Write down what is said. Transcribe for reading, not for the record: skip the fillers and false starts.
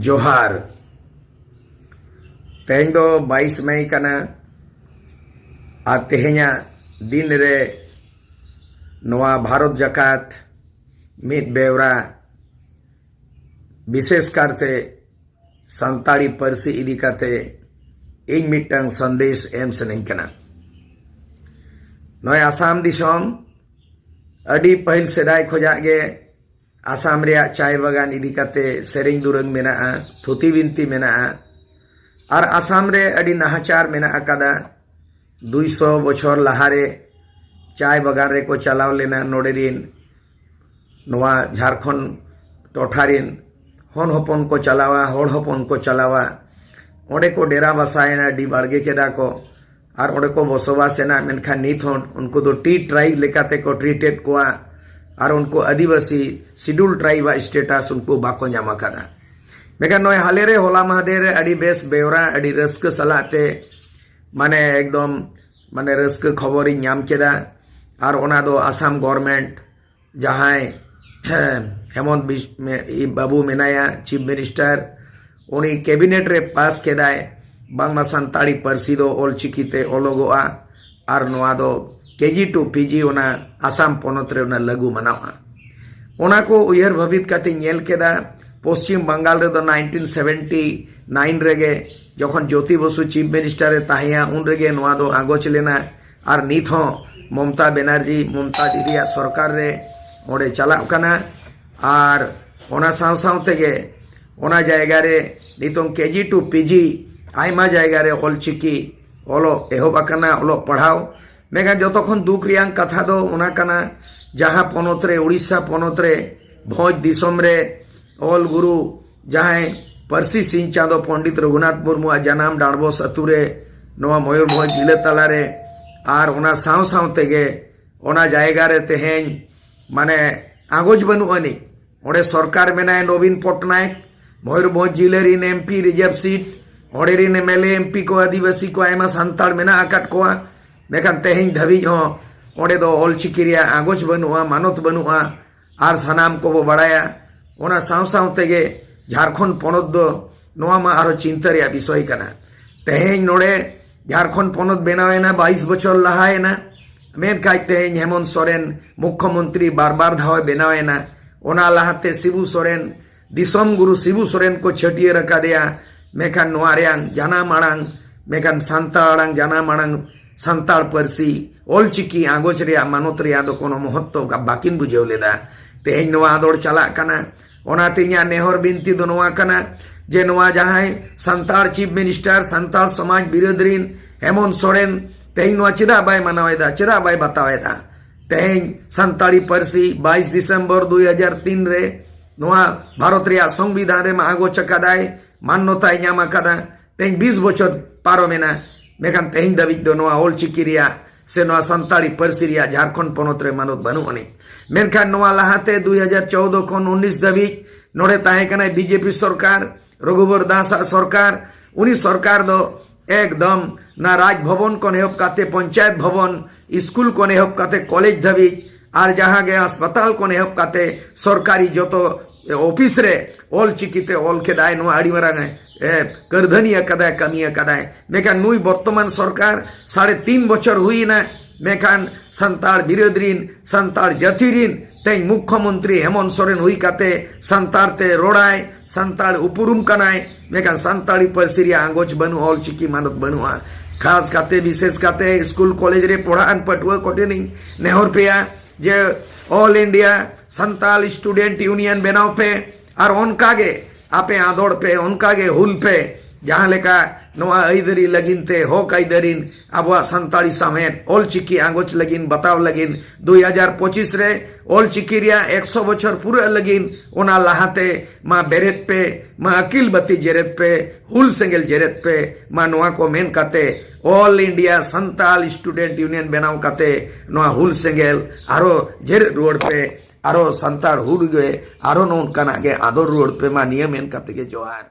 जोहार तेहें दो 22 मई कना आ तेहेंया दिन रे नवा भारत जकात मिद बेवरा विशेष करते संताड़ी परसी इदी काते इन मिटंग संदेश एम सनई कना नय आसाम दिसोम अडी पहिल सेदाय खोजागे आसाम रे चाय बागान इदी काते सेरेंग दुरंग मेना थुती बिनती मेना और आसाम रे अडी नाहाचार मेना अकादा 200 बछर लहारे चाय बागान रे को चलाव लेना नोडेरिन नवा झारखंड टोठारिन हन हपन को चलावा होड़ हपन को चलावा ओडे को डेरा बसायना डी बाड़गे केदा को और ओडे को बसवासेना मेनखा नित उनको दो टी ट्राइब लेकाते को ट्रीटेड कोआ और उनको आदिवासी शिड्यूल ट्राइब स्टेटस उनको बाको नामा कदा मेका नय हाले रे होला महादेर अडी बेस बेवरा अडी रस्क सलाते माने एकदम माने रस्क खबरी नाम केदा और ओना दो आसाम गवर्नमेंट जहां हेमंत बाबू मेनाया चीफ मिनिस्टर उनी कैबिनेट रे पास केदाय बांगला संताड़ी परसी दो ऑलचिकीते ओलोगोआ और नोआ दो केजी टू पीजी ओना आसाम पोनत रे ओना लागू मनावा ओना को उयहर भवित काते नेल केदा पश्चिम बंगाल रे दो 1979 रेगे जखन ज्योति बसु चीफ मिनिस्टर ताहिया उन रेगे नोआ दो आगोच लेना और नित हो ममता बनर्जी ममता दीदिया सरकार रे ओडे चलाव कना और ओना साव साव तेगे ओना जायगा रे नितों केजी टू पीजी आयमा जायगा रे ऑलचिकी ओलो एहोब आकना ओलो पढ़ाओ मेगा जतखन दुख रियां कथा दो ओना कना जहां पोनत रे उड़ीसा पोनत रे भोज दिसम रे ओल गुरु जहां परसी सिंह चांदो पंडित रघुनाथ मुर्मु जनाम डांडबोस अतु रे नवा मयूरभंज जिले तला रे और ओना साव साव तेगे ओना जायगा रे तेहें माने आगोज बनुआनी ओडे सरकार मेनाय नवीन पटनायक मयूरभंज जिले रिन एमपी रिजर्व सीट ओडे रिन एमएलए एमपी को आदिवासी को आयमा सांताल मेना आकाट कोआ मेखान तेहें धबी हो ओडे दो ऑलचिकी रिया आगोज बनुआ मानत बनुआ और सनाम को बो बड़ाया ओना साव साव तेगे झारखंड पोनत दो नोआ मा आरो चिंता रिया विषय कना तेहें नोडे झारखंड पोनत बेनावेना 22 बछर लहायना मेनखाय तेहें हेमंत सोरेन मुख्यमंत्री बार बार धावे बेनावेना ओना लहाते शिबू सोरेन दिसम गुरु शिबू सोरेन को छटिए रखा दिया मेखान नोआ रेयां जानाम आड़ांग मेखान सांताल आड़ांग जानाम आड़ांग सांताल परसी ऑलचिकी आगोच रेया मानत रेया दो कोनो महत्व का बाकिन बुझेव लेदा तेहें नोआ आदोड़ चला कना ओनाते इᱧᱟᱜ नेहर बिनती दो नोआ कना जे नोआ जहां सांताल चीफ मिनिस्टर सांताल समाज बिरोधरीन हेमंत सोरेन तेहें नोआ चेदा बाय मनावेदा चेदा बाय बतावेदा तेहें सांताली परसी 22 दिसंबर 2003 रे नोआ भारत रेया संविधान रे आगो चकादाय मान्यताय नाम आकादा तेहें 20 बछर पारोमेना मेखान तेहें दाबी दो नोआ ऑलचिकी रेया से नोआ सांताली परसी रेया झारखंड पोनत रे मानत बनुआनी मेनखान नोआ लहाते 2014 खन 19 दाबी नोडे ताहे कना बीजेपी सरकार रघुवर दास सरकार उनी सरकार दो एकदम ना राजभवन को नेहब काते पंचायत भवन स्कूल को नेहब काते कॉलेज धाबी और जहां गे अस्पताल को नेहब काते सरकारी जो तो ऑफिस रे ऑलचिकीते ऑल केदाय नो आड़ी मारांग करधनी कदाय कमी कदाय मेखान नुई वर्तमान सरकार 3.5 बछर हुई ना मेखान सांताल बिरोधरीन सांताल जातिरीन तें मुख्यमंत्री हेमंत सोरेन हुई काते सांताल ते रोडाय सांताल उपरुम कनाय मेखान सांताली परसी रे आगोच बनु ऑलचिकी मानत बनुआ खास काते विशेष काते स्कूल कॉलेज रे पढ़ान पटुआ कोटेनी नेहर पेया जे all India Santal student union बनाव पे और उनकागे आपे आदोड़ पे उनकागे हुल पे जहां लेका नोआ आइदरी लगिनते होक आइदरीन आबुआ सांताली समेत ऑलचिकी आगोच लगिन बताव लगिन 2025 रे ऑलचिकी रिया 100 बछर पूरा लगिन ओना लहाते मा बेरेत पे मा अकिल बत्ती जेरेत पे हुल सेंगेल जेरेत पे मा नोआ को मेन काते all India Santal student union बनाव काते नोआ हुल सेंगेल आरो जेरेत रोड पे आरो सांताल हुल गे आरो नोन कना गे आदर रोड पे मा नियम मेन काते गे जोहार।